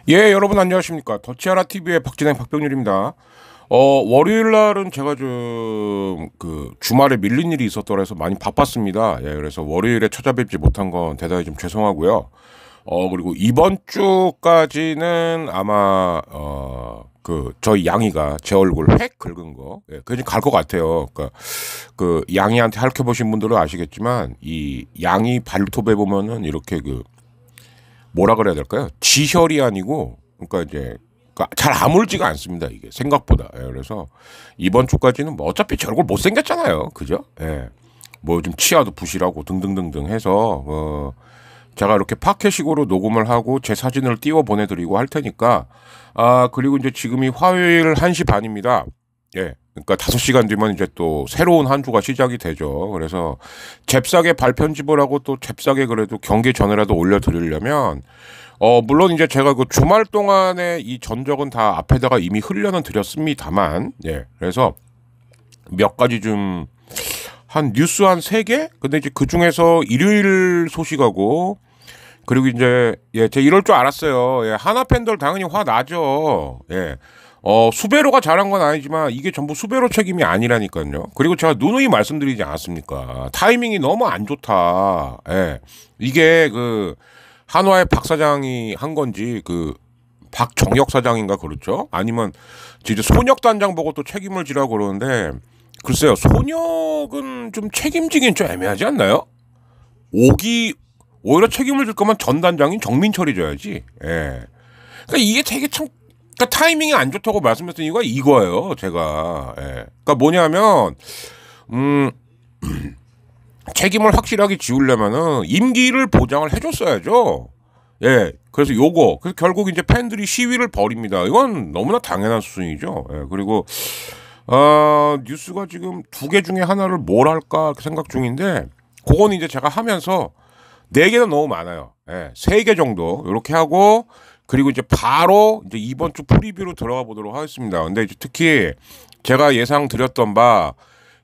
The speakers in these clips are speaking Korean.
예, 여러분 안녕하십니까. 더치아라TV의 박진행 박병률입니다. 월요일 날은 제가 좀, 주말에 밀린 일이 있었더라 해서 많이 바빴습니다. 예, 그래서 월요일에 찾아뵙지 못한 건 대단히 좀 죄송하고요. 그리고 이번 주까지는 아마, 저희 양이가 제 얼굴 획 긁은 거, 예, 그게 갈 것 같아요. 그러니까, 양이한테 핥혀보신 분들은 아시겠지만, 이 양이 발톱에 보면은 이렇게 뭐라 그래야 될까요? 지혈이 아니고, 그러니까 이제, 잘 아물지가 않습니다, 이게. 생각보다. 예, 그래서, 이번 주까지는 뭐 어차피 제 얼굴 못생겼잖아요. 그죠? 예. 뭐 좀 치아도 부실하고 등등등등 해서, 제가 이렇게 팟캐식으로 녹음을 하고 제 사진을 띄워 보내드리고 할 테니까, 그리고 이제 지금이 화요일 1시 반입니다. 예. 그러니까 5시간 뒤면 이제 또 새로운 한 주가 시작이 되죠. 그래서 잽싸게 발편집을 하고 또 잽싸게 그래도 경기 전에라도 올려드리려면, 물론 이제 제가 주말 동안에 이 전적은 다 앞에다가 이미 흘려는 드렸습니다만, 예. 그래서 몇 가지 좀, 뉴스 한 3개? 근데 이제 그 중에서 일요일 소식하고, 그리고 이제, 예, 제가 이럴 줄 알았어요. 예, 하나 팬들 당연히 화 나죠. 예. 수배로가 잘한 건 아니지만 이게 전부 수배로 책임이 아니라니까요. 그리고 제가 누누이 말씀드리지 않았습니까? 타이밍이 너무 안 좋다. 예. 이게 한화의 박 사장이 한 건지 박정혁 사장인가 그렇죠? 아니면 진짜 손혁 단장 보고 또 책임을 지라고 그러는데 글쎄요. 손혁은 좀 책임지긴 좀 애매하지 않나요? 오히려 책임을 질 거면 전 단장인 정민철이 져야지. 예. 그러니까 이게 되게 참 타이밍이 안 좋다고 말씀드린 이유가 이거예요, 제가. 예. 그러니까 뭐냐면, 책임을 확실하게 지우려면은 임기를 보장을 해줬어야죠. 예. 그래서 그래서 결국 이제 팬들이 시위를 벌입니다. 이건 너무나 당연한 수순이죠. 예. 그리고, 뉴스가 지금 2개 중에 하나를 뭘 할까 생각 중인데, 그건 이제 제가 하면서 4개는 너무 많아요. 예. 3개 정도, 이렇게 하고, 그리고 이제 바로 이제 이번 주 프리뷰로 들어가 보도록 하겠습니다. 근데 이제 특히 제가 예상 드렸던 바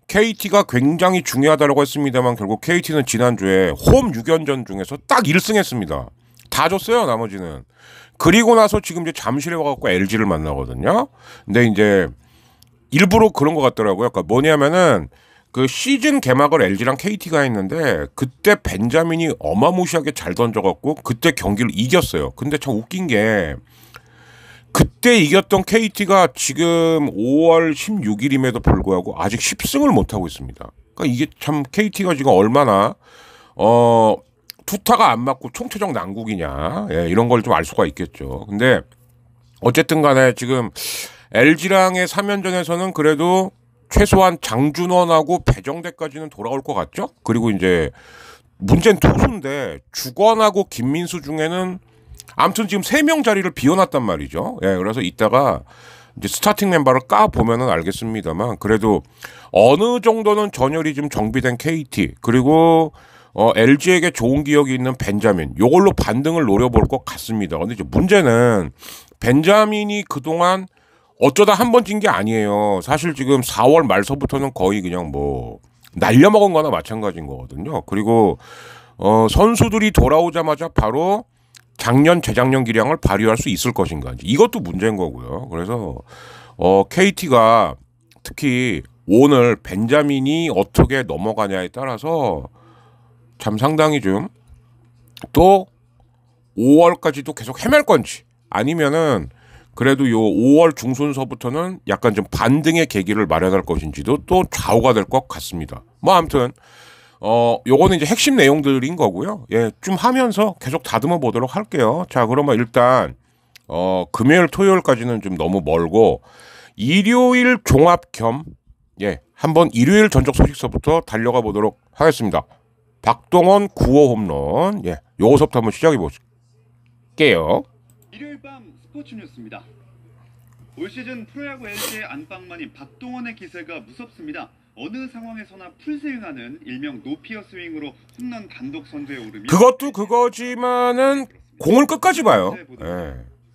KT가 굉장히 중요하다고 했습니다만 결국 KT는 지난주에 홈 6연전 중에서 딱 1승했습니다. 다 졌어요, 나머지는. 그리고 나서 지금 이제 잠실에 와갖고 LG를 만나거든요. 근데 이제 일부러 그런 것 같더라고요. 그러니까 뭐냐면은 시즌 개막을 LG랑 KT가 했는데 그때 벤자민이 어마무시하게 잘 던져갖고 그때 경기를 이겼어요. 근데 참 웃긴 게 그때 이겼던 KT가 지금 5월 16일임에도 불구하고 아직 10승을 못하고 있습니다. 그러니까 이게 참 KT가 지금 얼마나 투타가 안 맞고 총체적 난국이냐, 예, 이런 걸 좀 알 수가 있겠죠. 근데 어쨌든 간에 지금 LG랑의 3연전에서는 그래도 최소한 장준원하고 배정대까지는 돌아올 것 같죠? 그리고 이제 문제는 투수인데 주건하고 김민수 중에는 아무튼 지금 3명 자리를 비워놨단 말이죠. 예, 그래서 이따가 이제 스타팅 멤버를 까 보면은 알겠습니다만 그래도 어느 정도는 전열이 좀 정비된 KT 그리고 LG에게 좋은 기억이 있는 벤자민 요걸로 반등을 노려볼 것 같습니다. 근데 이제 문제는 벤자민이 그동안 어쩌다 한 번 찐 게 아니에요. 사실 지금 4월 말서부터는 거의 그냥 날려먹은 거나 마찬가지인 거거든요. 그리고 선수들이 돌아오자마자 바로 작년, 재작년 기량을 발휘할 수 있을 것인가. 이것도 문제인 거고요. 그래서 KT가 특히 오늘 벤자민이 어떻게 넘어가냐에 따라서 참 상당히 좀 또 5월까지도 계속 헤맬 건지 아니면은 그래도 요 5월 중순서부터는 약간 좀 반등의 계기를 마련할 것인지도 또 좌우가 될 것 같습니다. 뭐 아무튼 요거는 이제 핵심 내용들인 거고요. 예, 좀 하면서 계속 다듬어 보도록 할게요. 자, 그러면 일단 금요일 토요일까지는 좀 너무 멀고 일요일 종합 겸 한번 일요일 전적 소식서부터 달려가 보도록 하겠습니다. 박동원 9호 홈런 요거서부터 한번 시작해 볼게요. 일요일 밤 스포츠 뉴스입니다. 올 시즌 프로야구 LG의 안방만인 박동원의 기세가 무섭습니다. 어느 상황에서나 풀스윙하는 일명 노피어 스윙으로 홈런 단독 선두에 오르며 그것도 그거지만은 공을 끝까지 봐요.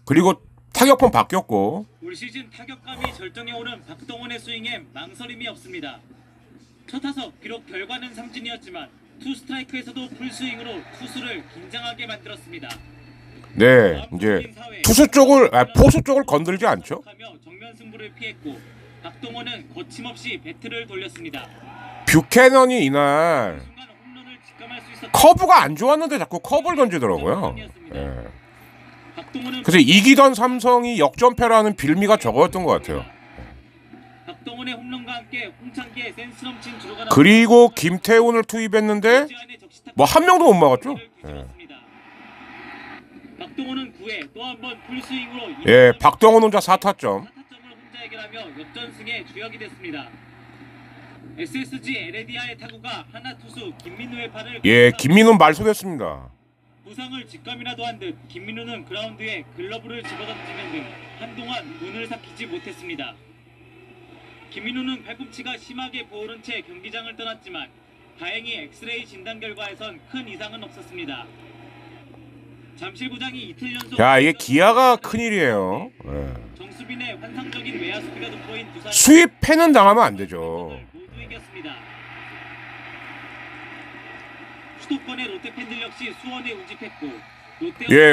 그리고 타격폼 바뀌었고 올 시즌 타격감이 절정에 오른 박동원의 스윙에 망설임이 없습니다. 첫 타석 비록 결과는 삼진이었지만 투 스트라이크에서도 풀스윙으로 투수를 긴장하게 만들었습니다. 네, 이제 투수 쪽을 포수 쪽을 건들지 않죠. 정면 승부를 피했고 박동원은 거침없이 배트를 돌렸습니다. 뷰캐넌이 이날 커브가 안 좋았는데 자꾸 커브를 던지더라고요. 그래서 이기던 삼성이 역전패라는 빌미가 저거였던 것 같아요. 박동원의 홈런과 함께 홍창기의 센스 넘친 주루가 그리고 김태훈을 투입했는데 뭐 한 명도 못 막았죠. 박동원은 9회 또 한 번 풀스윙으로 박동원 혼자 4타점. 4타점을 혼자 해결하며 역전승에 주역이 됐습니다. SSG LAD와의 타구가 하나 투수 김민우의 팔을 김민우 말소됐습니다. 부상을 직감이라도 한 듯 김민우는 그라운드에 글러브를 집어던지는 등 한동안 눈을 삭히지 못했습니다. 김민우는 팔꿈치가 심하게 부어오른 채 경기장을 떠났지만 다행히 엑스레이 진단 결과에선 큰 이상은 없었습니다. 잠실구장이 이틀 연속 이게 기아가 큰일이에요. 정수빈의 환상적인 외야 수비가 돋보인 두산 수입 패는 당하면 안 되죠. 모두 이겼습니다. 수도권의 롯데 팬들 역시 수원에 운집했고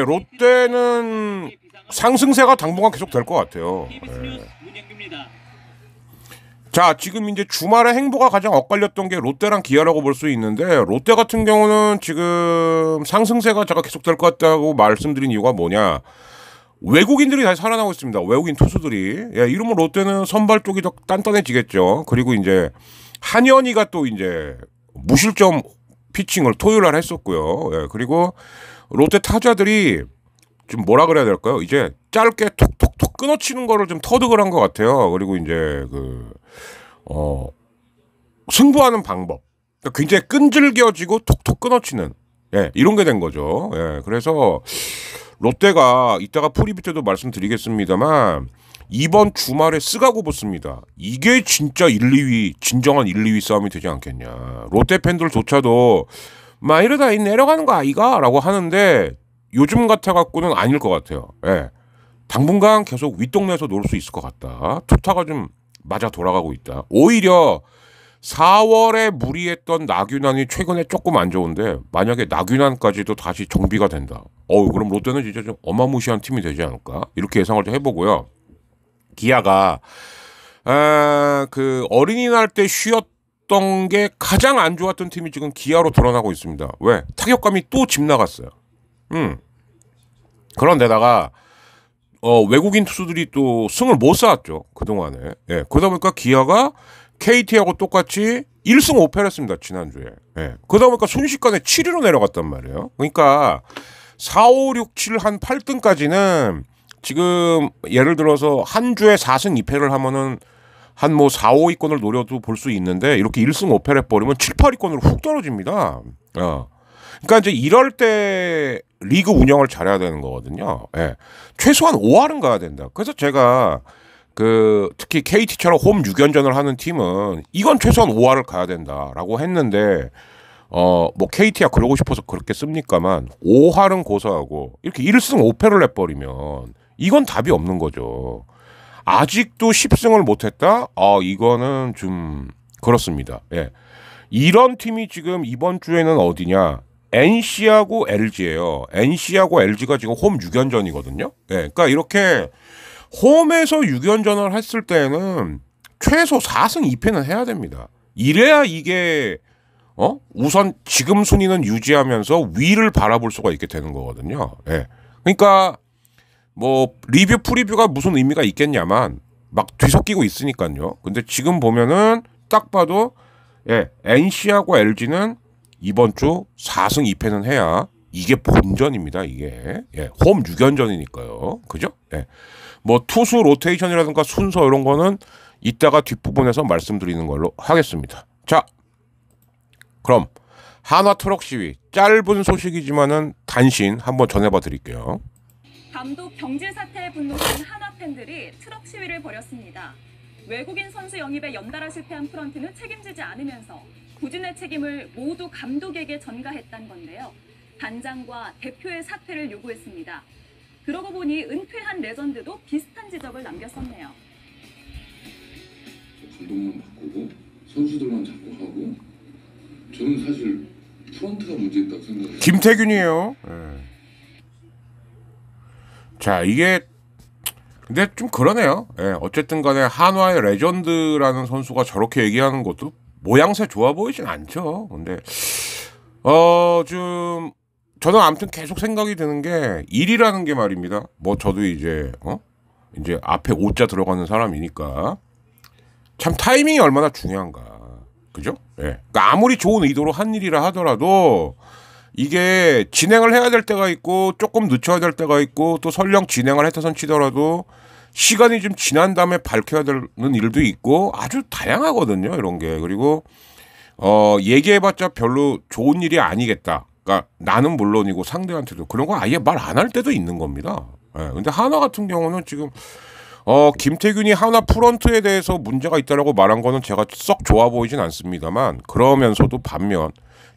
롯데는 상승세가 당분간 계속 될 것 같아요. 문영규입니다. 자, 지금 이제 주말에 행보가 가장 엇갈렸던 게 롯데랑 기아라고 볼 수 있는데 롯데 같은 경우는 지금 상승세가 제가 계속될 것 같다고 말씀드린 이유가 뭐냐? 외국인들이 다시 살아나고 있습니다. 외국인 투수들이. 이러면 롯데는 선발 쪽이 더 단단해지겠죠. 그리고 이제 한현희가 또 이제 무실점 피칭을 토요일 날 했었고요. 그리고 롯데 타자들이 좀 뭐라 그래야 될까요? 이제 짧게 톡톡톡 끊어치는 거를 좀 터득을 한 것 같아요. 그리고 이제 승부하는 방법. 그러니까 굉장히 끈질겨지고 톡톡 끊어치는 이런 게 된 거죠. 그래서 롯데가 이따가 프리뷰 때도 말씀드리겠습니다만 이번 주말에 스가고 붙습니다. 이게 진짜 1, 2위 진정한 1, 2위 싸움이 되지 않겠냐. 롯데 팬들조차도 막 이러다 내려가는 거 아이가? 라고 하는데 요즘 같아갖고는 아닐 것 같아요. 당분간 계속 윗동네에서 놀 수 있을 것 같다. 투타가 좀 맞아 돌아가고 있다. 오히려 4월에 무리했던 나균안이 최근에 조금 안 좋은데 만약에 나균안까지도 다시 정비가 된다. 그럼 롯데는 진짜 좀 어마무시한 팀이 되지 않을까? 이렇게 예상을 좀 해보고요. 기아가 그 어린이날 때 쉬었던 게 가장 안 좋았던 팀이 지금 기아로 드러나고 있습니다. 왜? 타격감이 또 집 나갔어요. 그런데다가 외국인 투수들이 또 승을 못 쌓았죠. 그동안에. 그러다 보니까 기아가 KT하고 똑같이 1승 5패를 했습니다. 지난주에. 그러다 보니까 순식간에 7위로 내려갔단 말이에요. 그러니까 4, 5, 6, 7, 한 8등까지는 지금 예를 들어서 한 주에 4승 2패를 하면은 한 뭐 4, 5위권을 노려도 볼 수 있는데 이렇게 1승 5패를 해버리면 7, 8위권으로 훅 떨어집니다. 그러니까 이제 이럴 때 리그 운영을 잘해야 되는 거거든요. 최소한 5할은 가야 된다. 그래서 제가 특히 KT처럼 홈 6연전을 하는 팀은 이건 최소한 5할을 가야 된다라고 했는데 뭐 KT가 그러고 싶어서 그렇게 씁니까만 5할은 고사하고 이렇게 1승 5패를 내버리면 이건 답이 없는 거죠. 아직도 10승을 못했다? 이거는 좀 그렇습니다. 이런 팀이 지금 이번 주에는 어디냐? NC하고 LG예요. NC하고 LG가 지금 홈 6연전이거든요. 그러니까 이렇게 홈에서 6연전을 했을 때는 최소 4승 2패는 해야 됩니다. 이래야 이게 우선 지금 순위는 유지하면서 위를 바라볼 수가 있게 되는 거거든요. 그러니까 뭐 리뷰 프리뷰가 무슨 의미가 있겠냐만 막 뒤섞이고 있으니까요. 근데 지금 보면은 딱 봐도 NC하고 LG는 이번 주 4승 2패는 해야 이게 본전입니다. 이게 예, 홈 6연전이니까요. 그죠? 예. 뭐 투수 로테이션이라든가 순서 이런 거는 이따가 뒷부분에서 말씀드리는 걸로 하겠습니다. 자, 그럼 한화 트럭 시위 짧은 소식이지만은 단신 한번 전해봐 드릴게요. 감독 경질 사태에 분노한 한화 팬들이 트럭 시위를 벌였습니다. 외국인 선수 영입에 연달아 실패한 프런트는 책임지지 않으면서 부진의 책임을 모두 감독에게 전가했단 건데요. 단장과 대표의 사퇴를 요구했습니다. 그러고 보니 은퇴한 레전드도 비슷한 지적을 남겼었네요. 감독만 바꾸고 선수들만 자꾸 하고 저는 사실 프런트가 문제있다고 생각해요. 김태균이에요. 네. 자, 이게 근데 좀 그러네요. 예, 어쨌든 간에 한화의 레전드라는 선수가 저렇게 얘기하는 것도 모양새 좋아 보이진 않죠. 근데 좀 저는 아무튼 계속 생각이 드는 게 일이라는 게 말입니다. 뭐 저도 이제 이제 앞에 5자 들어가는 사람이니까 참 타이밍이 얼마나 중요한가. 그죠? 예. 그러니까 아무리 좋은 의도로 한 일이라 하더라도 이게 진행을 해야 될 때가 있고 조금 늦춰야 될 때가 있고 또 설령 진행을 했다선 치더라도 시간이 좀 지난 다음에 밝혀야 되는 일도 있고 아주 다양하거든요. 이런 게. 그리고 얘기해봤자 별로 좋은 일이 아니겠다. 그러니까 나는 물론이고 상대한테도 그런 거 아예 말 안 할 때도 있는 겁니다. 예. 근데 한화 같은 경우는 지금 김태균이 한화 프런트에 대해서 문제가 있다라고 말한 거는 제가 썩 좋아 보이진 않습니다만 그러면서도 반면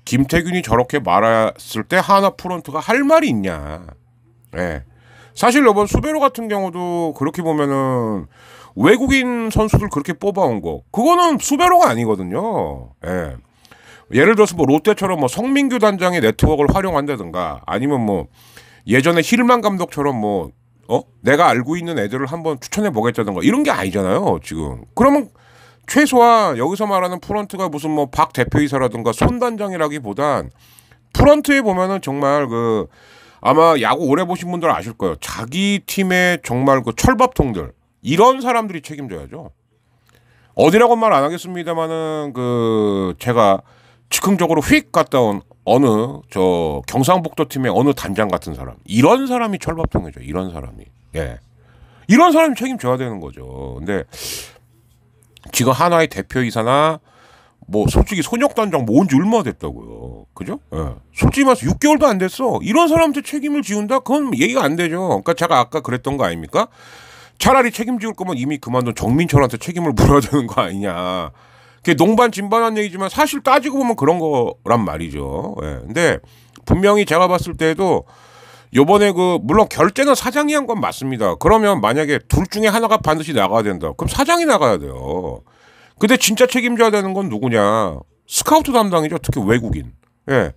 김태균이 저렇게 말했을 때 한화 프런트가 할 말이 있냐. 예. 사실 이번 수베로 같은 경우도 그렇게 보면은 외국인 선수들 그렇게 뽑아온 거 그거는 수베로가 아니거든요. 예. 예를 들어서 뭐 롯데처럼 뭐 성민규 단장의 네트워크를 활용한다든가 아니면 뭐 예전에 힐만 감독처럼 뭐 내가 알고 있는 애들을 한번 추천해 보겠다든가 이런 게 아니잖아요. 지금 그러면 최소한 여기서 말하는 프런트가 무슨 뭐 박 대표이사라든가 손 단장이라기보단 프런트에 보면은 정말 그 아마 야구 오래 보신 분들 아실 거예요. 자기 팀의 정말 그 철밥통들 이런 사람들이 책임져야죠. 어디라고 말 안 하겠습니다만은 그 제가 즉흥적으로 휙 갔다 온 어느 저 경상북도 팀의 어느 단장 같은 사람 이런 사람이 철밥통이죠. 이런 사람이 예 이런 사람이 책임져야 되는 거죠. 근데 지금 하나의 대표이사나 뭐 솔직히 손혁단장 모은 지 얼마 됐다고요. 그죠? 예. 솔직히 말해서 6개월도 안 됐어. 이런 사람한테 책임을 지운다? 그건 얘기가 안 되죠. 그러니까 제가 아까 그랬던 거 아닙니까? 차라리 책임지울 거면 이미 그만둔 정민철한테 책임을 물어야 되는 거 아니냐. 그게 농반 진반한 얘기지만 사실 따지고 보면 그런 거란 말이죠. 예. 근데 분명히 제가 봤을 때도 요번에 그 물론 결제는 사장이 한 건 맞습니다. 그러면 만약에 둘 중에 하나가 반드시 나가야 된다. 그럼 사장이 나가야 돼요. 근데 진짜 책임져야 되는 건 누구냐? 스카우트 담당이죠. 특히 외국인. 예.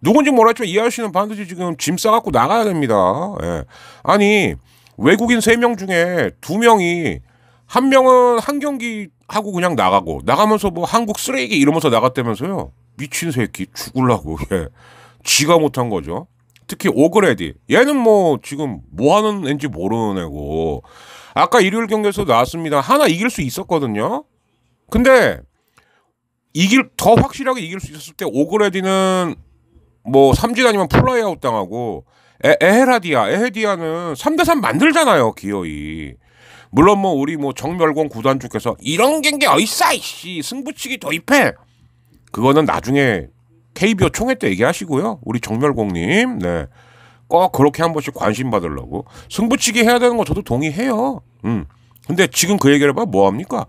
누군지 몰랐지만 이 아저씨는 반드시 지금 짐 싸갖고 나가야 됩니다. 예. 아니 외국인 3명 중에 2명이 한 명은 한 경기 하고 그냥 나가고 나가면서 뭐 한국 쓰레기 이러면서 나갔다면서요. 미친 새끼 죽을라고. 예. 지가 못한 거죠. 특히 오그레디. 얘는 뭐 지금 뭐 하는 애인지 모르는 애고 아까 일요일 경기에서 나왔습니다. 하나 이길 수 있었거든요. 근데 더 확실하게 이길 수 있었을 때 오그레디는 뭐 삼진 아니면 플라이아웃 당하고 에헤디아는 3대3 만들잖아요. 기어이. 물론 뭐 우리 뭐 정멸공 구단주께서 이런 게 어딨어 이씨 승부치기 도입해. 그거는 나중에 KBO 총회 때 얘기하시고요. 우리 정멸공님. 네. 꼭 그렇게 한 번씩 관심 받으려고. 승부치기 해야 되는 거 저도 동의해요. 근데 지금 그 얘기를 해봐 뭐합니까?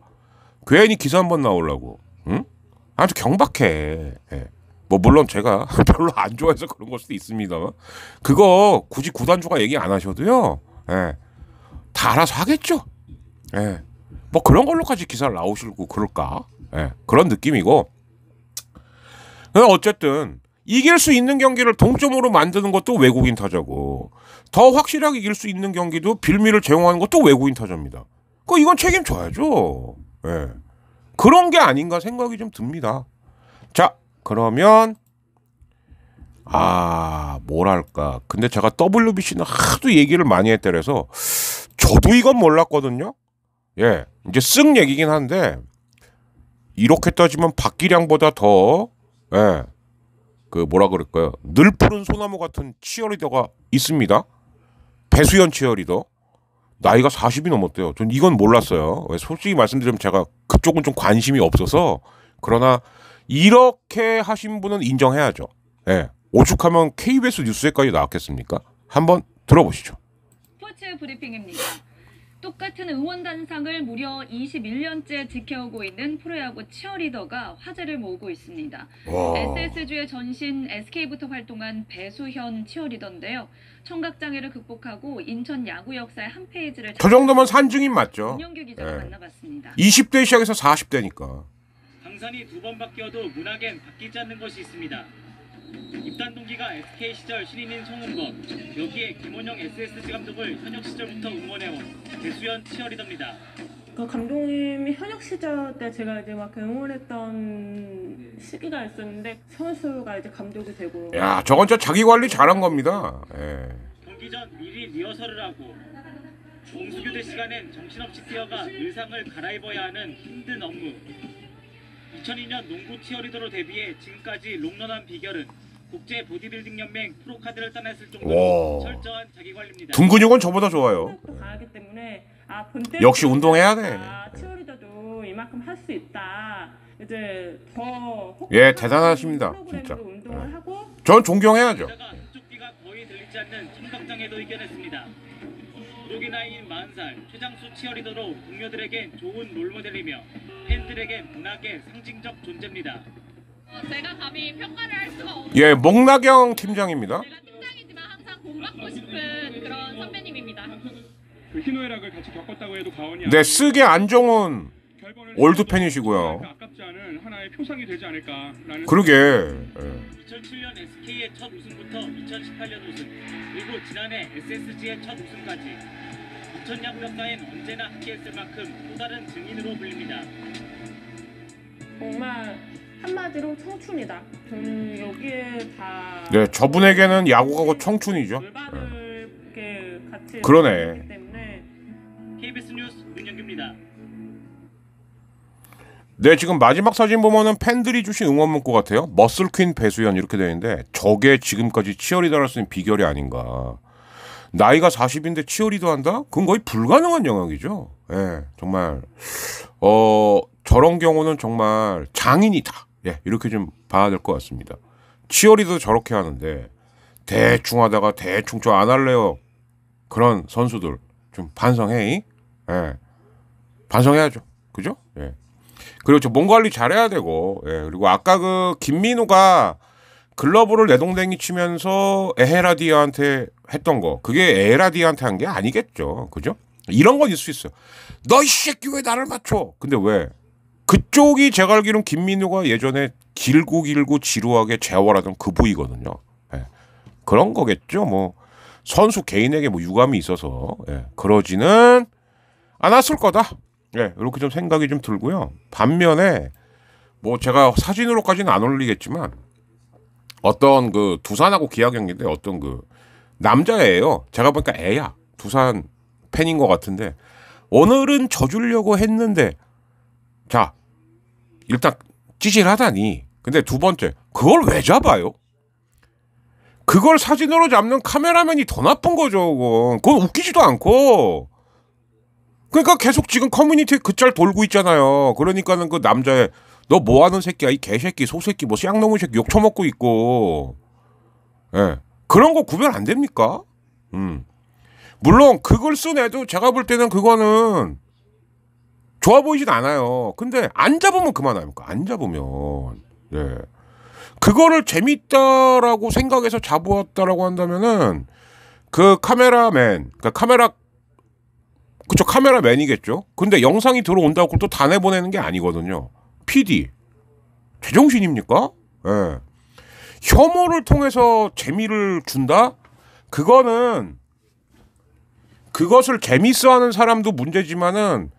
괜히 기사 한 번 나오려고. 응? 아주 경박해. 예. 뭐 물론 제가 별로 안 좋아해서 그런 걸 수도 있습니다만 그거 굳이 구단주가 얘기 안 하셔도요. 예. 다 알아서 하겠죠. 예. 뭐 그런 걸로까지 기사를 나오시고 그럴까? 예. 그런 느낌이고. 어쨌든 이길 수 있는 경기를 동점으로 만드는 것도 외국인 타자고 더 확실하게 이길 수 있는 경기도 빌미를 제공하는 것도 외국인 타자입니다. 이건 책임져야죠. 예. 그런 게 아닌가 생각이 좀 듭니다. 자, 그러면 뭐랄까. 근데 제가 WBC는 하도 얘기를 많이 했더래서 저도 이건 몰랐거든요. 예, 이제 쓱 얘기긴 한데 이렇게 따지면 박기량보다 더 그 뭐라 그럴까요? 늘 푸른 소나무 같은 치어리더가 있습니다. 배수연 치어리더. 나이가 40이 넘었대요. 전 이건 몰랐어요. 솔직히 말씀드리면 제가 그쪽은 좀 관심이 없어서. 그러나 이렇게 하신 분은 인정해야죠. 예. 오죽하면 KBS 뉴스에까지 나왔겠습니까? 한번 들어보시죠. 스포츠 브리핑입니다. 똑같은 응원단상을 무려 21년째 지켜오고 있는 프로야구 치어리더가 화제를 모으고 있습니다. SSG의 전신 SK부터 활동한 배수현 치어리더인데요. 청각장애를 극복하고 인천 야구 역사의 한 페이지를 저 정도면 산증인 맞죠? 문영규 기자가 만나봤습니다. 20대 시작해서 40대니까. 강산이 2번 바뀌어도 문학엔 바뀌지 않는 것이 있습니다. 입단 동기가 SK 시절 신인인 송은범, 여기에 김원영 SSG 감독을 현역 시절부터 응원해온 배수연 치어리더입니다. 그 감독님이 현역 시절 때 제가 이제 막 응원했던 시기가 있었는데 선수가 이제 감독이 되고. 야, 저건 진짜 자기 관리 잘한 겁니다. 예. 경기 전 미리 리허설을 하고 공수교대 시간엔 정신없이 뛰어가 의상을 갈아입어야 하는 힘든 업무. 2002년 농구 치어리더로 데뷔해 지금까지 롱런한 비결은 국제 보디빌딩 연맹 프로카드를 따냈을 정도로 철저한 자기관리입니다. 등 근육은 저보다 좋아요. 가기 때문에 본때 역시 운동해야 돼. 치어리더도 이만큼 할 수 있다. 이제 더 예, 대단하십니다. 진짜. 운동을 하고. 전 존경해야죠. 게다가 한쪽 귀가 거의 들리지 않는 청각장애도 이겨냈습니다. 기록이 나이인 40살 최장수 치어리더로 동료들에겐 좋은 롤모델이며 팬들에겐 문학의 상징적 존재입니다. 제가 감히 평가를 할 수가 없는 예, 목나경 팀장입니다. 제가 팀장이지만 항상 공받고 싶은 그런 선배님입니다. 그 희노애락을 같이 겪었다고 해도 과언이 네, 쓰게 안정훈 올드 팬이시고요. 아깝지 않은 하나의 표상이 되지 않을까라는. 그러게. 2007년 SK의 첫 우승부터 2018년 우승, 그리고 지난해 SSG의 첫 우승까지 2000년 역사엔 언제나 함께했을 만큼 또 다른 증인으로 불립니다. 정말 한마디로 청춘이다. 저는 여기에 다. 네, 저분에게는 야구하고 청춘이죠. 물받을 게 같이. 그러네. 때문에. KBS 뉴스 문영규입니다. 네, 지금 마지막 사진 보면은 팬들이 주신 응원 문구 같아요. 머슬퀸 배수연 이렇게 되어 있는데 저게 지금까지 치어리더를 쓴 비결이 아닌가. 나이가 40인데 치어리더 한다? 그건 거의 불가능한 영역이죠. 예, 정말 저런 경우는 정말 장인이다. 예, 이렇게 좀 봐야 될 것 같습니다. 치어리더 저렇게 하는데 대충 하다가 대충 저 안 할래요. 그런 선수들 좀 반성해. 예, 반성해야죠. 그죠? 예. 그리고 저 몸 관리 잘해야 되고, 예. 그리고 아까 그 김민우가 글러브를 내동댕이 치면서 에헤라디아한테 했던 거, 그게 에헤라디아한테 한 게 아니겠죠, 그죠? 이런 건 있을 수 있어요. 너 이 새끼 왜 나를 맞춰? 근데 왜? 그쪽이 제가 알기로는 김민우가 예전에 길고 지루하게 제어하던 그 부위거든요. 예. 그런 거겠죠, 뭐 선수 개인에게 뭐 유감이 있어서 그러지는 않았을 거다. 예, 이렇게 좀 생각이 좀 들고요. 반면에 뭐 제가 사진으로까지는 안 올리겠지만 어떤 그 두산하고 기아 경기인데 어떤 그 남자애예요. 제가 보니까 애야. 두산 팬인 것 같은데 오늘은 져주려고 했는데 자 일단 찌질하다니. 근데 두 번째 그걸 왜 잡아요? 그걸 사진으로 잡는 카메라맨이 더 나쁜 거죠. 그건 웃기지도 않고. 그러니까 계속 지금 커뮤니티에 그 짤 돌고 있잖아요. 그러니까는 그 남자애 너 뭐하는 새끼야 이 개새끼 소새끼 뭐 쌍놈의 새끼 욕 처먹고 있고. 예, 그런 거 구별 안 됩니까? 물론 그걸 쓴 애도 제가 볼 때는 그거는 좋아 보이진 않아요. 근데 안 잡으면 그만 아닙니까? 안 잡으면. 예. 그거를 재밌다라고 생각해서 잡아왔다라고 한다면은 그 카메라맨, 그러니까 그쵸, 카메라맨이겠죠. 근데 영상이 들어온다고 그걸 또 다 내보내는 게 아니거든요. PD 제정신입니까? 예. 혐오를 통해서 재미를 준다? 그거는 그것을 재밌어하는 사람도 문제지만은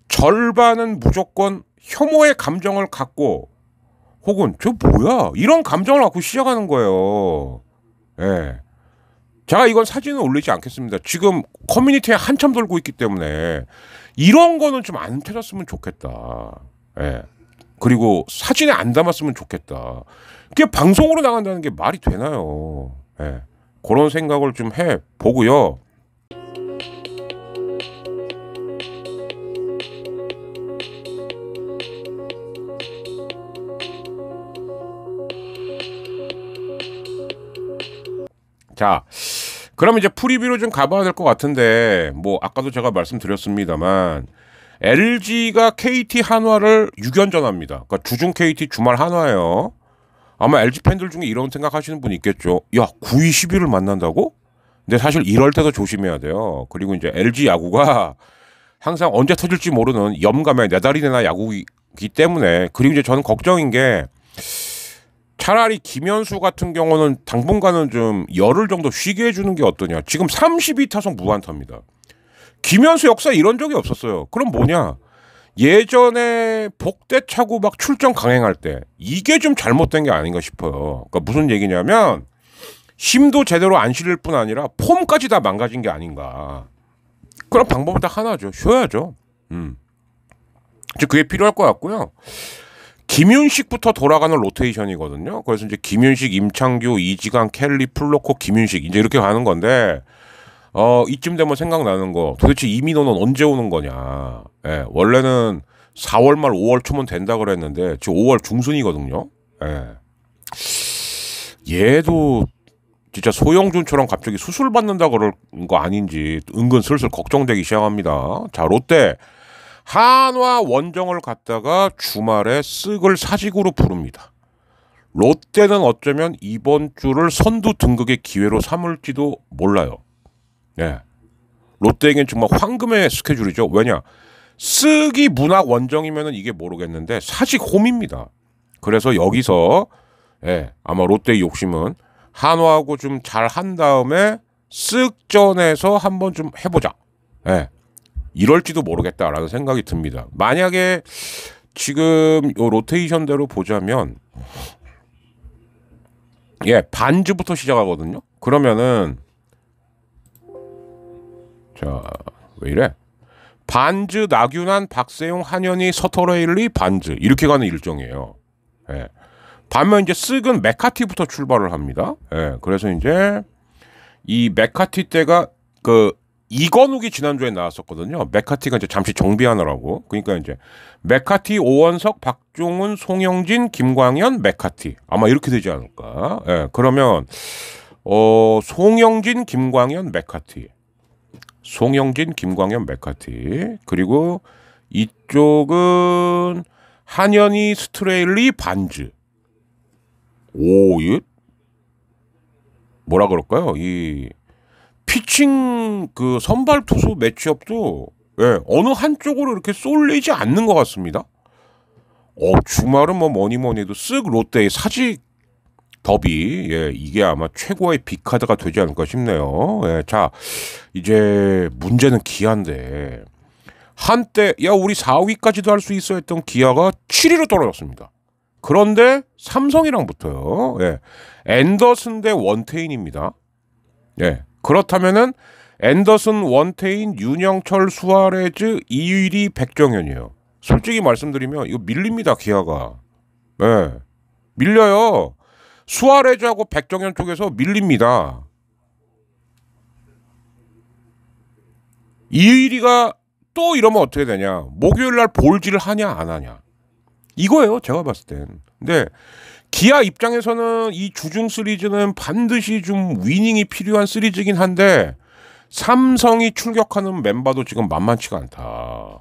절반은 무조건 혐오의 감정을 갖고 혹은 저 뭐야 이런 감정을 갖고 시작하는 거예요. 예. 제가 이건 사진은 올리지 않겠습니다. 지금 커뮤니티에 한참 돌고 있기 때문에 이런 거는 좀 안 찾았으면 좋겠다. 예. 그리고 사진에 안 담았으면 좋겠다. 그게 방송으로 나간다는 게 말이 되나요? 예. 그런 생각을 좀 해보고요. 자, 그러면 이제 프리뷰로 좀 가봐야 될 것 같은데, 뭐 아까도 제가 말씀드렸습니다만 LG가 KT 한화를 6연전합니다. 그러니까 주중 KT 주말 한화예요. 아마 LG 팬들 중에 이런 생각하시는 분이 있겠죠. 야, 9위 10위를 만난다고? 근데 사실 이럴 때도 조심해야 돼요. 그리고 이제 LG 야구가 항상 언제 터질지 모르는 염감에 네 다리 내나 야구이기 때문에, 그리고 이제 저는 걱정인 게 차라리 김현수 같은 경우는 당분간은 좀 열흘 정도 쉬게 해주는 게 어떠냐. 지금 32타석 무안타입니다. 김현수 역사에 이런 적이 없었어요. 그럼 뭐냐? 예전에 복대 차고 막 출전 강행할 때 이게 좀 잘못된 게 아닌가 싶어요. 그러니까 무슨 얘기냐면 힘도 제대로 안 실릴 뿐 아니라 폼까지 다 망가진 게 아닌가. 그럼 방법은 딱 하나죠. 쉬어야죠. 이제 그게 필요할 것 같고요. 김윤식부터 돌아가는 로테이션이거든요. 그래서 이제 김윤식, 임창규, 이지강, 켈리, 플로코, 김윤식 이제 이렇게 가는 건데, 이쯤 되면 생각나는 거, 도대체 이민호는 언제 오는 거냐. 예, 원래는 4월 말 5월 초면 된다 그랬는데 지금 5월 중순이거든요. 예. 얘도 진짜 소영준처럼 갑자기 수술 받는다 그럴 거 아닌지 은근 슬슬 걱정되기 시작합니다. 자, 롯데 한화 원정을 갔다가 주말에 쓱을 사직으로 부릅니다. 롯데는 어쩌면 이번 주를 선두 등극의 기회로 삼을지도 몰라요. 네. 롯데에겐 정말 황금의 스케줄이죠. 왜냐? 쓱이 문학 원정이면 이게 모르겠는데 사직 홈입니다. 그래서 여기서 아마 롯데의 욕심은 한화하고 좀 잘 한 다음에 쓱전에서 한번 좀 해보자. 이럴지도 모르겠다라는 생각이 듭니다. 만약에 지금 요 로테이션대로 보자면 반즈부터 시작하거든요. 그러면은 자, 왜 이래? 반즈, 나균환, 박세용, 한현희, 서터레일리, 반즈 이렇게 가는 일정이에요. 반면 이제 쓱은 메카티부터 출발을 합니다. 그래서 이제 이 메카티 때가 그 이건욱이 지난주에 나왔었거든요. 메카티가 이제 잠시 정비하느라고. 그러니까 이제 메카티, 오원석, 박종훈, 송영진, 김광현, 메카티 아마 이렇게 되지 않을까. 그러면 송영진, 김광현, 메카티, 송영진, 김광현, 메카티, 그리고 이쪽은 한현희, 스트레일리, 반즈. 이 뭐라 그럴까요? 이 피칭 그 선발 투수 매치업도 어느 한쪽으로 이렇게 쏠리지 않는 것 같습니다. 주말은 뭐 뭐니 해도 쓱 롯데의 사직 더비 이게 아마 최고의 빅카드가 되지 않을까 싶네요. 자, 이제 문제는 기아인데 한때 우리 4위까지도 할 수 있어 했던 기아가 7위로 떨어졌습니다. 그런데 삼성이랑 붙어요. 앤더슨 대 원태인입니다. 그렇다면은 앤더슨, 원태인, 윤영철, 수아레즈, 이유리, 백정현이에요. 솔직히 말씀드리면 이거 밀립니다. 기아가. 밀려요. 수아레즈하고 백정현 쪽에서 밀립니다. 이유리가 또 이러면 어떻게 되냐. 목요일날 볼질을 하냐 안 하냐. 이거예요. 제가 봤을 땐. 근데 기아 입장에서는 이 주중 시리즈는 반드시 좀 위닝이 필요한 시리즈긴 한데 삼성이 출격하는 멤버도 지금 만만치가 않다.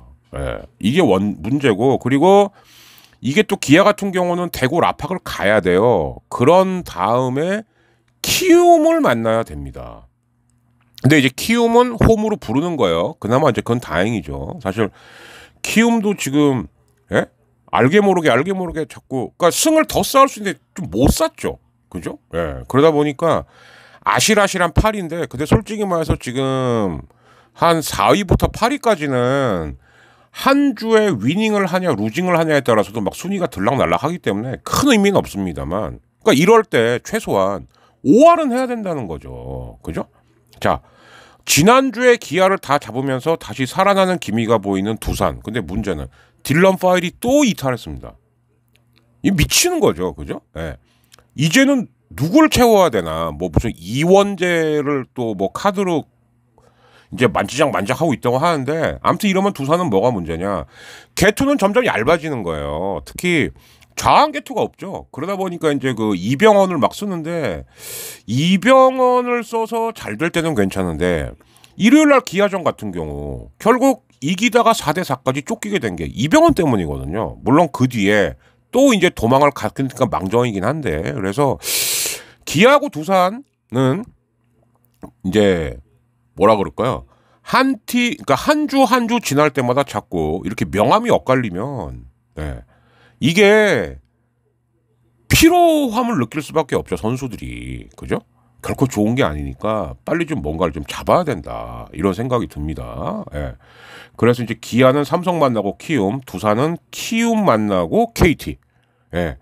이게 문제고, 그리고 이게 또 기아 같은 경우는 대구 라팍을 가야 돼요. 그런 다음에 키움을 만나야 됩니다. 근데 이제 키움은 홈으로 부르는 거예요. 그나마 이제 그건 다행이죠. 사실 키움도 지금 알게 모르게 자꾸, 그러니까 승을 더 쌓을 수 있는데 좀 못 쌓죠. 그죠? 그러다 보니까 아실아실한 8위인데, 근데 솔직히 말해서 지금 한 4위부터 8위까지는 한 주에 위닝을 하냐 루징을 하냐에 따라서도 막 순위가 들락날락 하기 때문에 큰 의미는 없습니다만, 그러니까 이럴 때 최소한 5할은 해야 된다는 거죠. 그죠? 자, 지난주에 기아를 다 잡으면서 다시 살아나는 기미가 보이는 두산. 근데 문제는 딜런 파일이 또 이탈했습니다. 이 미치는 거죠, 그죠? 예. 이제는 누굴 채워야 되나? 뭐 무슨 이원재를 또 뭐 카드로 이제 만지작만지작하고 있다고 하는데 아무튼 이러면 두산은 뭐가 문제냐? 개투는 점점 얇아지는 거예요. 특히 좌완 개투가 없죠. 그러다 보니까 이제 그 이병헌을 막 쓰는데 이병헌을 써서 잘 될 때는 괜찮은데 일요일 날 기아전 같은 경우 결국 이기다가 4대4까지 쫓기게 된 게 이병헌 때문이거든요. 물론 그 뒤에 또 이제 도망을 갔으니까 망정이긴 한데 그래서 기아하고 두산은 이제 뭐라 그럴까요? 그러니까 한 주 한 주 지날 때마다 자꾸 이렇게 명암이 엇갈리면 네. 이게 피로함을 느낄 수밖에 없죠, 선수들이. 그죠? 결코 좋은 게 아니니까 빨리 좀 뭔가를 좀 잡아야 된다. 이런 생각이 듭니다. 예. 그래서 이제 기아는 삼성 만나고 키움, 두산은 키움 만나고 KT. 예.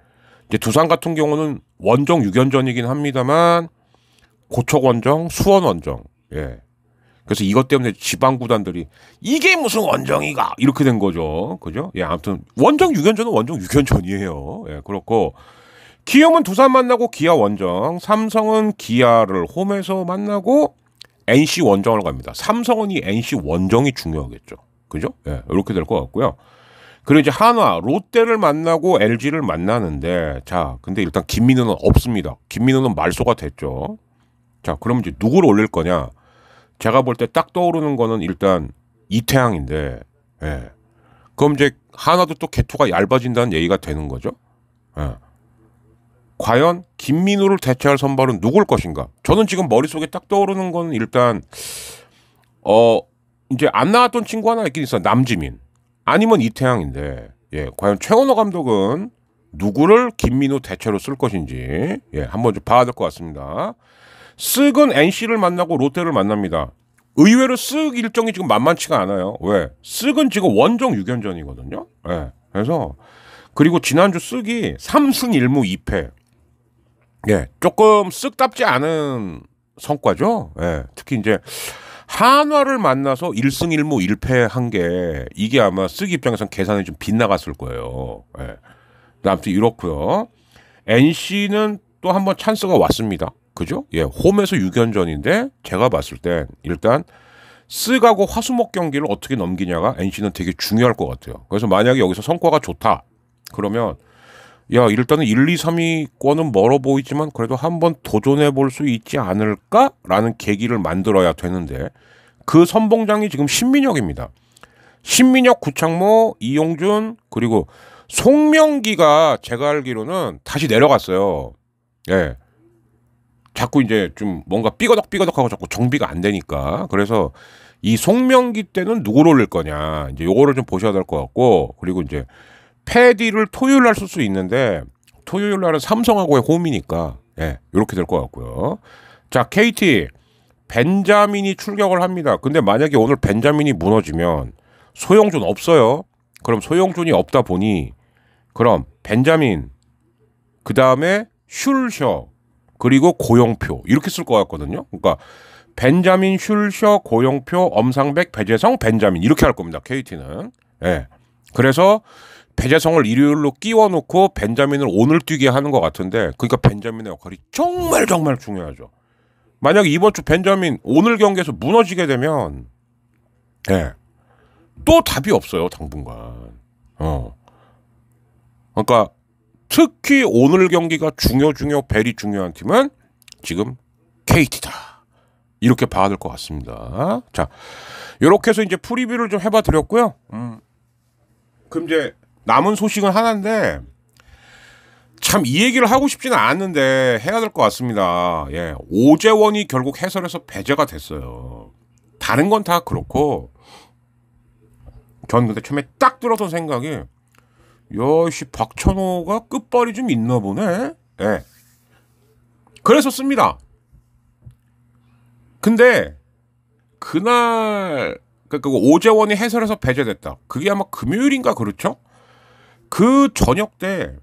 이제 두산 같은 경우는 원정 6연전이긴 합니다만 고척 원정, 수원 원정. 예. 그래서 이것 때문에 지방 구단들이 이게 무슨 원정이가 이렇게 된 거죠. 그죠? 예, 아무튼 원정 6연전은 원정 6연전이에요. 예, 그렇고 키움은 두산 만나고 기아 원정, 삼성은 기아를 홈에서 만나고 NC 원정을 갑니다. 삼성은 이 NC 원정이 중요하겠죠. 그죠? 예, 이렇게 될 것 같고요. 그리고 이제 한화, 롯데를 만나고 LG를 만나는데 자, 근데 일단 김민우는 없습니다. 김민우는 말소가 됐죠. 자, 그럼 이제 누구를 올릴 거냐? 제가 볼 때 딱 떠오르는 거는 일단 이태양인데, 예. 그럼 이제 하나도 또 개투가 얇아진다는 얘기가 되는 거죠. 예. 과연 김민우를 대체할 선발은 누굴 것인가? 저는 지금 머릿속에 딱 떠오르는 건 일단 이제 안 나왔던 친구 하나 있긴 있어. 남지민 아니면 이태양인데, 예. 과연 최원호 감독은 누구를 김민우 대체로 쓸 것인지, 예, 한번 좀 봐야 될 것 같습니다. 쓱은 NC를 만나고 롯데를 만납니다. 의외로 쓱 일정이 지금 만만치가 않아요. 왜? 쓱은 지금 원정 6연전이거든요. 예. 그래서 그리고 지난주 쓱이 3승 1무 2패. 예. 조금 쓱답지 않은 성과죠. 예. 특히 이제 한화를 만나서 1승 1무 1패 한 게 이게 아마 쓱 입장에서는 계산이 좀 빗나갔을 거예요. 예. 아무튼 이렇고요. NC는 또 한번 찬스가 왔습니다. 그죠? 예, 홈에서 6연전인데 제가 봤을 땐 일단 쓱하고 화수목 경기를 어떻게 넘기냐가 NC는 되게 중요할 것 같아요. 그래서 만약에 여기서 성과가 좋다 그러면 야, 일단은 1, 2, 3위권은 멀어 보이지만 그래도 한번 도전해 볼 수 있지 않을까라는 계기를 만들어야 되는데 그 선봉장이 지금 신민혁입니다. 신민혁, 구창모, 이용준 그리고 송명기가 제가 알기로는 다시 내려갔어요. 예. 자꾸 이제 좀 뭔가 삐거덕하고 자꾸 정비가 안 되니까. 그래서 이 송명기 때는 누구를 올릴 거냐. 이제 요거를 좀 보셔야 될 것 같고. 그리고 이제 패디를 토요일 날 쓸 수 있는데 토요일 날은 삼성하고의 홈이니까. 예, 요렇게 될 것 같고요. 자, KT. 벤자민이 출격을 합니다. 근데 만약에 오늘 벤자민이 무너지면 소영준 없어요. 그럼 소영준이 없다 보니 그럼 벤자민 그 다음에 슐셔 그리고 고용표 이렇게 쓸 것 같거든요. 그러니까 벤자민, 슐셔, 고용표, 엄상백, 배재성, 벤자민 이렇게 할 겁니다. KT는. 예. 그래서 배재성을 일요일로 끼워놓고 벤자민을 오늘 뛰게 하는 것 같은데 그러니까 벤자민의 역할이 정말 중요하죠. 만약에 이번 주 벤자민 오늘 경기에서 무너지게 되면 예. 또 답이 없어요. 당분간. 그러니까 특히 오늘 경기가 베리 중요한 팀은 지금 KT다. 이렇게 봐야 될 것 같습니다. 자, 이렇게 해서 이제 프리뷰를 좀 해봐 드렸고요. 그럼 이제 남은 소식은 하나인데 참 이 얘기를 하고 싶지는 않았는데 해야 될 것 같습니다. 예, 오재원이 결국 해설에서 배제가 됐어요. 다른 건 다 그렇고 전 근데 처음에 딱 들었던 생각이 야씨 박찬호가 끝발이 좀 있나 보네. 예. 그래서 씁니다. 근데 그날 그 오재원이 해설에서 배제됐다. 그게 아마 금요일인가 그렇죠? 그 저녁 때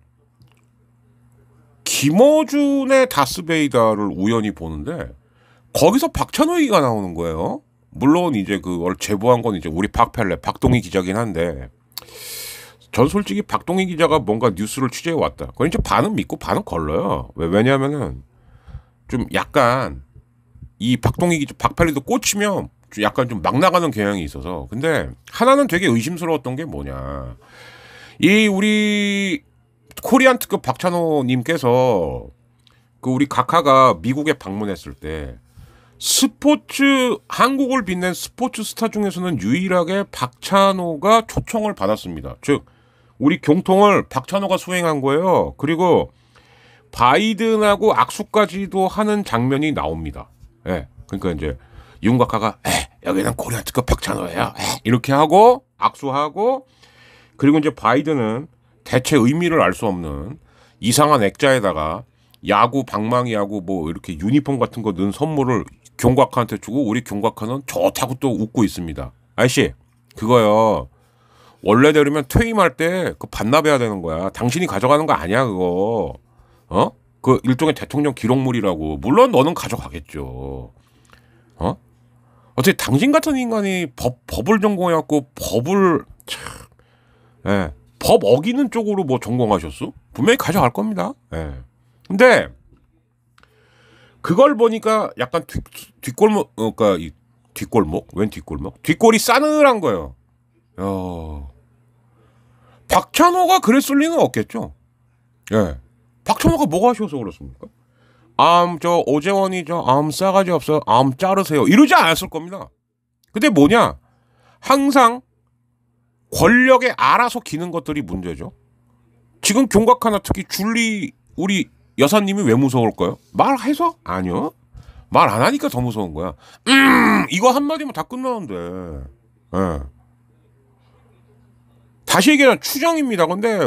김어준의 다스베이다를 우연히 보는데 거기서 박찬호 얘기가 나오는 거예요. 물론 이제 그걸 제보한 건 이제 우리 박펠레 박동희 기자긴 한데 전 솔직히 박동희 기자가 뭔가 뉴스를 취재해 왔다. 그건 이제 반은 믿고 반은 걸러요. 왜냐하면은 좀 약간 이 박동희 기자 박팔리도 꽂히면 약간 좀 막 나가는 경향이 있어서. 근데 하나는 되게 의심스러웠던 게 뭐냐. 이 우리 코리안 특급 박찬호님께서 그 우리 각하가 미국에 방문했을 때 스포츠 한국을 빛낸 스포츠 스타 중에서는 유일하게 박찬호가 초청을 받았습니다. 즉 우리 경통을 박찬호가 수행한 거예요. 그리고 바이든하고 악수까지도 하는 장면이 나옵니다. 예. 그러니까 이제 윤곽하가 여기는 코리아 특급 박찬호예요. 이렇게 하고 악수하고 그리고 이제 바이든은 대체 의미를 알 수 없는 이상한 액자에다가 야구 방망이 야구 뭐 이렇게 유니폼 같은 거 넣은 선물을 경곽한테 주고 우리 경곽하는 좋다고 또 웃고 있습니다. 아저씨 그거요. 원래대로면 퇴임할 때 그 반납해야 되는 거야. 당신이 가져가는 거 아니야 그거. 어? 그 일종의 대통령 기록물이라고. 물론 너는 가져가겠죠. 어? 어떻게 당신 같은 인간이 법을 전공해갖고 법을 참, 예, 법 어기는 쪽으로 뭐 전공하셨어? 분명히 가져갈 겁니다. 예. 근데 그걸 보니까 약간 뒷골목, 그러니까 이 뒷골목, 웬 뒷골목? 뒷골이 싸늘한 거예요. 박찬호가 그랬을 리는 없겠죠. 예. 박찬호가 뭐가 하셔서 그렇습니까? 저 오재원이 싸가지 없어. 자르세요. 이러지 않았을 겁니다. 근데 뭐냐? 항상 권력에 알아서 기는 것들이 문제죠. 지금 경곽하나 특히 줄리 우리 여사님이 왜 무서울까요? 말해서? 아니요. 말 안 하니까 더 무서운 거야. 이거 한마디면 다 끝나는데. 예. 다시 얘기하면 추정입니다. 근데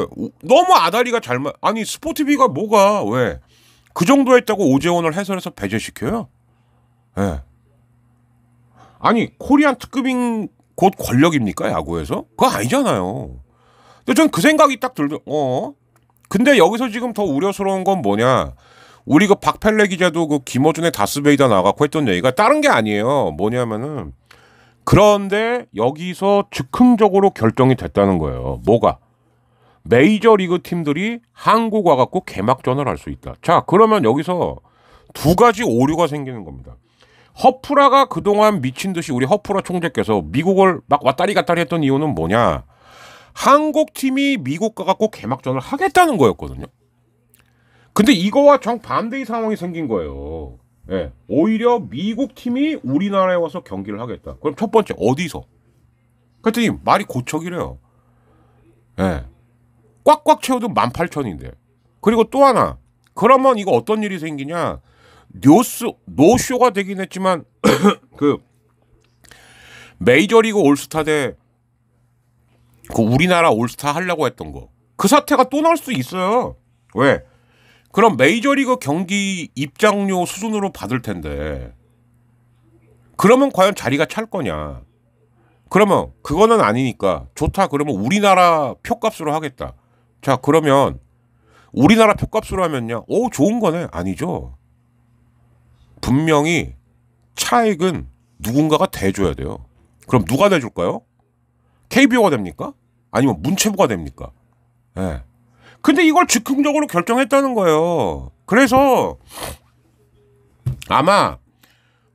너무 아다리가 아니 스포티비가 뭐가 왜 그 정도 했다고 오재원을 해설해서 배제시켜요? 예. 아니 코리안 특급인 곧 권력입니까 야구에서? 그거 아니잖아요. 근데 전 그 생각이 딱 근데 여기서 지금 더 우려스러운 건 뭐냐? 우리 그 박펠레 기자도 그 김어준의 다스베이더 나가고 했던 얘기가 다른 게 아니에요. 뭐냐면은 그런데 여기서 즉흥적으로 결정이 됐다는 거예요. 뭐가? 메이저리그 팀들이 한국 와갖고 개막전을 할 수 있다. 자, 그러면 여기서 두 가지 오류가 생기는 겁니다. 허프라가 그동안 미친 듯이 우리 허프라 총재께서 미국을 막 왔다리 갔다리 했던 이유는 뭐냐? 한국 팀이 미국 가갖고 개막전을 하겠다는 거였거든요. 근데 이거와 정반대의 상황이 생긴 거예요. 예. 오히려 미국 팀이 우리나라에 와서 경기를 하겠다. 그럼 첫 번째 어디서? 그랬더니 말이 고척이래요. 예. 꽉꽉 채워도 18,000인데. 그리고 또 하나. 그러면 이거 어떤 일이 생기냐? 노쇼가 되긴 했지만 그 메이저리그 올스타 대 그 우리나라 올스타 하려고 했던 거. 그 사태가 또 날 수 있어요. 왜? 그럼 메이저리그 경기 입장료 수준으로 받을 텐데 그러면 과연 자리가 찰 거냐? 그러면 그거는 아니니까 좋다. 그러면 우리나라 표값으로 하겠다. 자 그러면 우리나라 표값으로 하면요. 좋은 거네. 아니죠. 분명히 차액은 누군가가 대줘야 돼요. 그럼 누가 대줄까요? KBO가 됩니까? 아니면 문체부가 됩니까? 예. 근데 이걸 즉흥적으로 결정했다는 거예요. 그래서 아마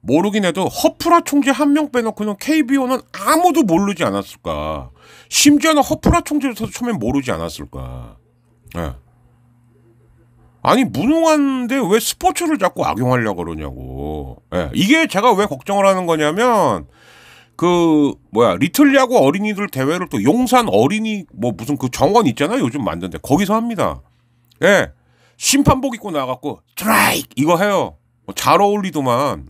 모르긴 해도 허프라 총재 한 명 빼놓고는 KBO는 아무도 모르지 않았을까. 심지어는 허프라 총재도 처음엔 모르지 않았을까. 예. 아니 무능한데 왜 스포츠를 자꾸 악용하려고 그러냐고. 예. 이게 제가 왜 걱정을 하는 거냐면 리틀 야구 어린이들 대회를 또 용산 어린이 무슨 그 정원 있잖아요. 요즘 만든데 거기서 합니다. 예. 심판복 입고 나가갖고 스트라이크 이거 해요. 잘 어울리더만.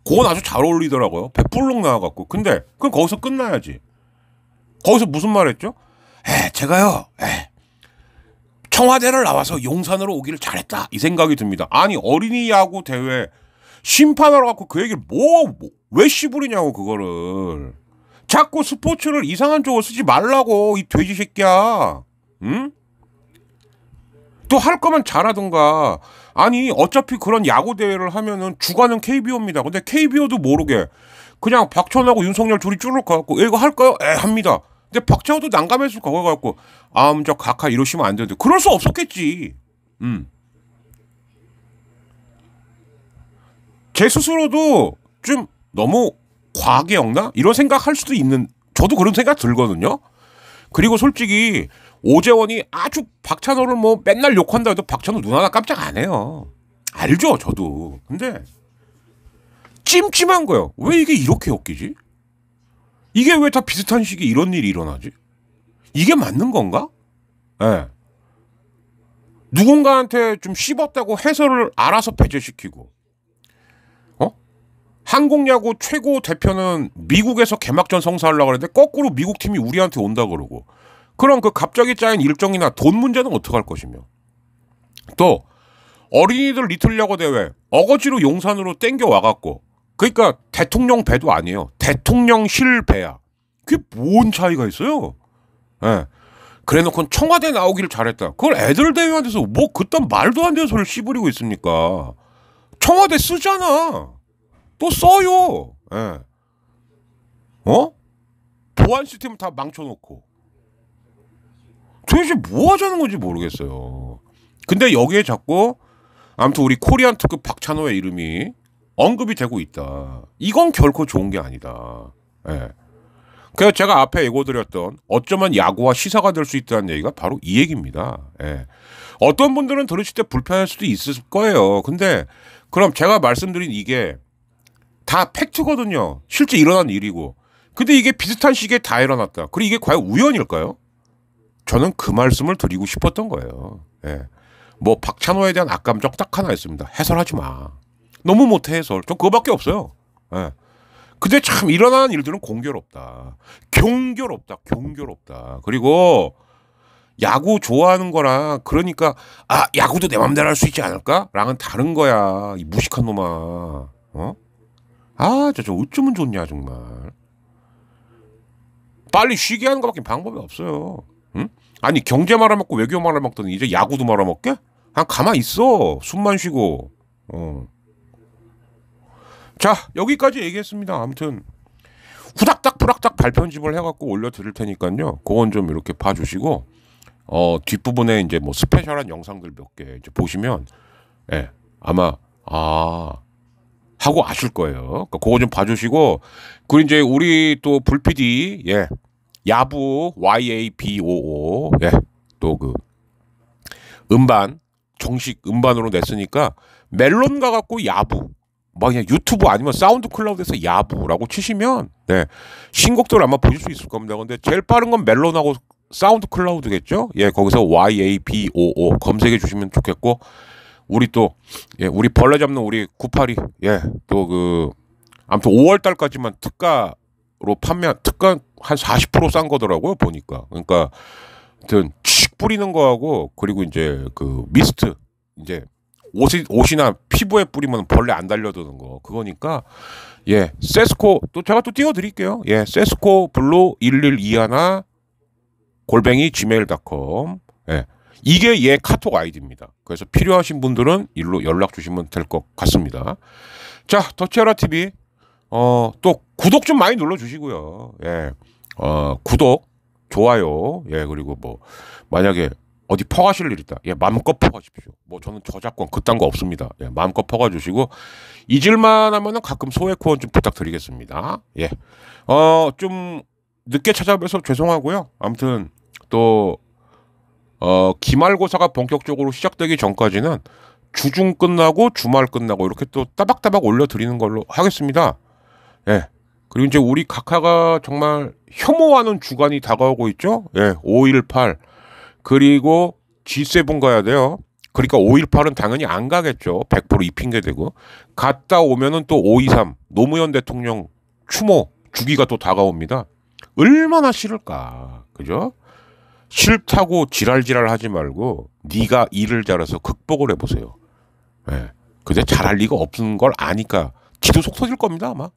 그건 아주 잘 어울리더라고요. 배불룩 나와갖고. 근데 그럼 거기서 끝나야지. 거기서 무슨 말 했죠? 제가요. 청와대를 나와서 용산으로 오기를 잘했다. 이 생각이 듭니다. 아니 어린이 야구 대회 심판하러 갖고 그 얘기를 왜 씨부리냐고 그거를. 자꾸 스포츠를 이상한 쪽으로 쓰지 말라고 이 돼지 새끼야. 응? 또 할 거면 잘하든가. 아니 어차피 그런 야구 대회를 하면은 주관은 KBO입니다. 근데 KBO도 모르게 그냥 박천하고 윤석열 둘이 쭈르륵 가갖고 이거 할까요? 합니다. 근데 박찬호도 난감해서 거기 가갖고 저 각하 이러시면 안 되는데 그럴 수 없었겠지. 제 스스로도 좀 너무 과하게 엮나? 이런 생각할 수도 있는, 저도 그런 생각 들거든요. 그리고 솔직히 오재원이 아주 박찬호를 뭐 맨날 욕한다 해도 박찬호 눈 하나 깜짝 안 해요. 알죠, 저도. 근데 찜찜한 거예요. 왜 이게 이렇게 엮이지? 이게 왜 다 비슷한 시기에 이런 일이 일어나지? 이게 맞는 건가? 예. 누군가한테 좀 씹었다고 해설을 알아서 배제시키고, 한국야구 최고 대표는 미국에서 개막전 성사하려고 그랬는데 거꾸로 미국 팀이 우리한테 온다 그러고, 그럼 그 갑자기 짜인 일정이나 돈 문제는 어떡할 것이며, 또 어린이들 리틀 야구 대회 어거지로 용산으로 땡겨 와갖고, 그러니까 대통령 배도 아니에요. 대통령실 배야. 그게 뭔 차이가 있어요? 예. 그래놓고 청와대 나오기를 잘했다. 그걸 애들 대회한테서 뭐 그딴 말도 안 되는 소리를 씨부리고 있습니까? 청와대 쓰잖아. 또 써요. 예. 보안 시스템 다 망쳐놓고. 도대체 뭐 하자는 건지 모르겠어요. 근데 여기에 자꾸 아무튼 우리 코리안 특급 박찬호의 이름이 언급이 되고 있다. 이건 결코 좋은 게 아니다. 예. 그래서 제가 앞에 예고드렸던 어쩌면 야구와 시사가 될 수 있다는 얘기가 바로 이 얘기입니다. 예. 어떤 분들은 들으실 때 불편할 수도 있을 거예요. 근데 그럼 제가 말씀드린 이게 다 팩트거든요. 실제 일어난 일이고. 근데 이게 비슷한 시기에 다 일어났다. 그리고 이게 과연 우연일까요? 저는 그 말씀을 드리고 싶었던 거예요. 예. 뭐 박찬호에 대한 악감정 딱 하나 있습니다. 해설하지 마. 너무 못해 해설. 저 그거밖에 없어요. 예. 근데 참 일어나는 일들은 공교롭다. 경교롭다. 그리고 야구 좋아하는 거랑 그러니까 야구도 내 맘대로 할 수 있지 않을까? 랑은 다른 거야. 이 무식한 놈아. 저 어쩌면 좋냐 정말. 빨리 쉬게 하는 것밖에 방법이 없어요. 응? 아니 경제 말아먹고 외교 말아먹더니 이제 야구도 말아먹게? 그냥 가만히 있어. 숨만 쉬고. 자, 여기까지 얘기했습니다. 아무튼 후닥닥 부락닥 발편집을 해갖고 올려드릴 테니까요. 그건 좀 이렇게 봐주시고, 뒷부분에 이제 뭐 스페셜한 영상들 몇 개 이제 보시면, 예, 아마 하고 아실 거예요. 그러니까 그거 좀 봐주시고, 그리고 이제 우리 또 불PD, 예, 야부 YABOO, 예, 또 그 음반 정식 음반으로 냈으니까 멜론 가갖고 야부. 뭐 그냥 유튜브 아니면 사운드 클라우드에서 야부라고 치시면 신곡들 아마 보실 수 있을 겁니다. 근데 제일 빠른 건 멜론하고 사운드 클라우드겠죠? 예, 거기서 YABOO 검색해 주시면 좋겠고, 우리 또 우리 벌레 잡는 우리 982 또 그 아무튼 5월 달까지만 특가로 판매한 특가 한 40% 싼 거더라고요 보니까. 그러니까 하여튼 칙 뿌리는 거하고 그리고 이제 그 미스트 이제 옷이나 피부에 뿌리면 벌레 안 달려드는 거 그거니까 세스코 또 제가 또 띄워드릴게요. 세스코 블루 1121 골뱅이 gmail.com 이게 카톡 아이디입니다. 그래서 필요하신 분들은 일로 연락 주시면 될 것 같습니다. 자, 더치아라 TV 또 구독 좀 많이 눌러 주시고요. 구독, 좋아요, 그리고 뭐 만약에 어디 퍼가실 일 있다. 마음껏 퍼가십시오. 뭐 저는 저작권 그딴 거 없습니다. 마음껏 퍼가주시고 잊을만 하면은 가끔 소액 후원 좀 부탁드리겠습니다. 좀 늦게 찾아뵈서 죄송하고요. 아무튼 또 기말고사가 본격적으로 시작되기 전까지는 주중 끝나고 주말 끝나고 이렇게 또 따박따박 올려드리는 걸로 하겠습니다. 그리고 이제 우리 각하가 정말 혐오하는 주간이 다가오고 있죠. 5.18 그리고 G7 가야 돼요. 그러니까 5.18은 당연히 안 가겠죠. 100% 이 핑계 대고. 갔다 오면은 또 5.23 노무현 대통령 추모 주기가 또 다가옵니다. 얼마나 싫을까. 그죠? 싫다고 지랄지랄 하지 말고 네가 일을 잘해서 극복을 해보세요. 근데 잘할 리가 없는 걸 아니까 지도 속 터질 겁니다 아마.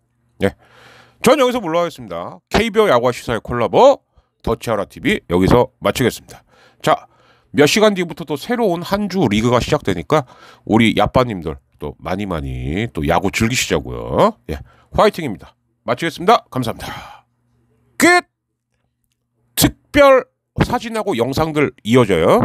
전 여기서 물러가겠습니다. KBO 야구와 시사의 콜라보 더치아라 TV 여기서 마치겠습니다. 자, 몇 시간 뒤부터 또 새로운 한 주 리그가 시작되니까 우리 야빠님들 또 많이 또 야구 즐기시자고요. 화이팅입니다. 마치겠습니다. 감사합니다. 끝! 특별 사진하고 영상들 이어져요.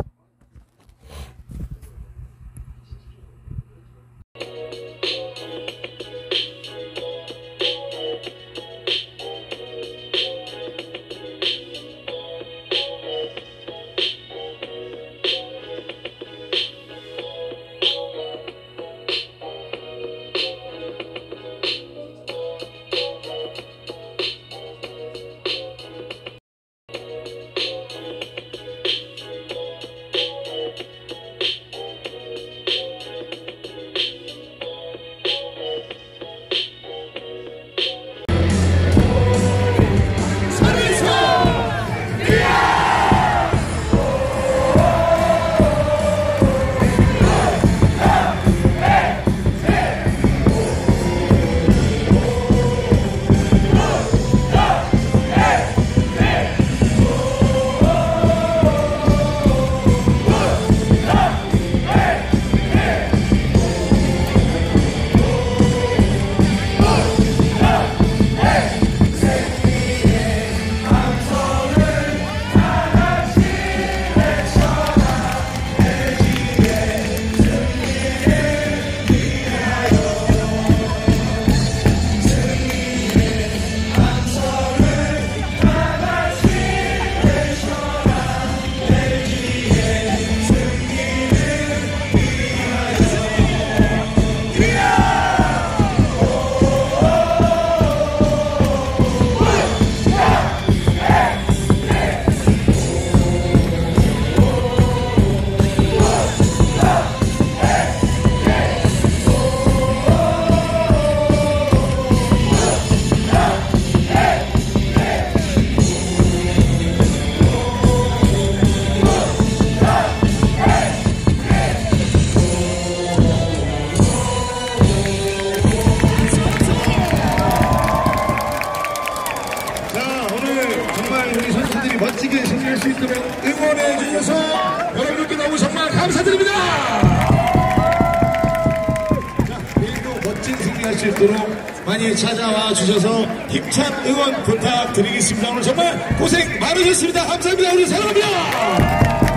멋지게 승리할 수 있도록 응원해 주셔서 여러분께 너무 정말 감사드립니다. 자, 내일도 멋진 승리할 수 있도록 많이 찾아와 주셔서 힘찬 응원 부탁드리겠습니다. 오늘 정말 고생 많으셨습니다. 감사합니다. 우리 사랑합니다.